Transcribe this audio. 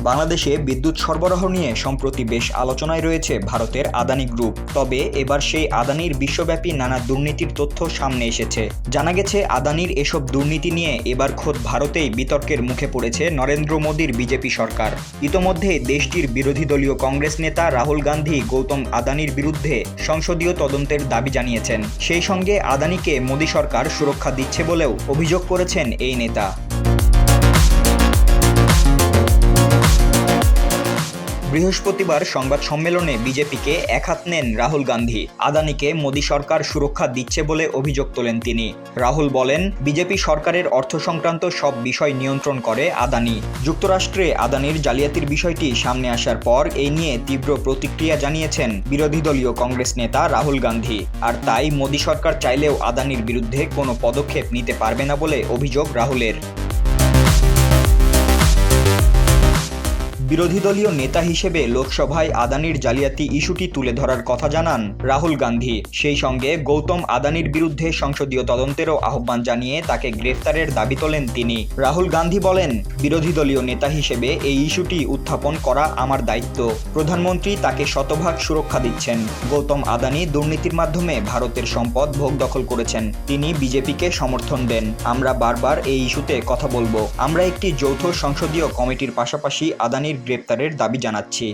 বাংলাদেশে বিদ্যুৎ সরবরাহ নিয়ে সম্প্রতি বেশ আলোচনায় রয়েছে ভারতের আদানি গ্রুপ। তবে এবার সেই আদানির বিশ্বব্যাপী নানা দুর্নীতির তথ্য সামনে এসেছে। জানা গেছে আদানির এসব দুর্নীতি নিয়ে এবার খোদ ভারতেই বিতর্কের মুখে পড়েছে নরেন্দ্র মোদীর বিজেপি সরকার। ইতোমধ্যে দেশটির বিরোধী দলীয় কংগ্রেস নেতা রাহুল গান্ধী গৌতম আদানির বিরুদ্ধে সংসদীয় তদন্তের দাবি জানিয়েছেন। সেই সঙ্গে আদানিকে মোদী সরকার সুরক্ষা দিচ্ছে বলেও অভিযোগ করেছেন এই নেতা। বৃহস্পতিবার সংবাদ সম্মেলনে বিজেপিকে একহাত নেন রাহুল গান্ধী। আদানিকে মোদী সরকার সুরক্ষা দিচ্ছে বলে অভিযোগ তোলেন তিনি। রাহুল বলেন, বিজেপি সরকারের অর্থ সংক্রান্ত সব বিষয় নিয়ন্ত্রণ করে আদানি। যুক্তরাষ্ট্রে আদানির জালিয়াতির বিষয়টি সামনে আসার পর এই নিয়ে তীব্র প্রতিক্রিয়া জানিয়েছেন বিরোধী দলীয় কংগ্রেস নেতা রাহুল গান্ধী। আর তাই মোদী সরকার চাইলেও আদানির বিরুদ্ধে কোনো পদক্ষেপ নিতে পারবে না বলে অভিযোগ রাহুলের। বিরোধী দলীয় নেতা হিসেবে লোকসভায় আদানির জালিয়াতি ইস্যুটি তুলে ধরার কথা জানান রাহুল গান্ধী। সেই সঙ্গে গৌতম আদানির বিরুদ্ধে সংসদীয় তদন্তেরও আহ্বান জানিয়ে তাকে গ্রেফতারের দাবি তোলেন তিনি। রাহুল গান্ধী বলেন, বিরোধী দলীয় নেতা হিসেবে এই ইস্যুটি উত্থাপন করা আমার দায়িত্ব। প্রধানমন্ত্রী তাকে শতভাগ সুরক্ষা দিচ্ছেন। গৌতম আদানি দুর্নীতির মাধ্যমে ভারতের সম্পদ ভোগ দখল করেছেন। তিনি বিজেপিকে সমর্থন দেন। আমরা বারবার এই ইস্যুতে কথা বলবো। আমরা একটি যৌথ সংসদীয় কমিটির পাশাপাশি আদানির গ্রেপ্তারের দাবি জানাচ্ছি।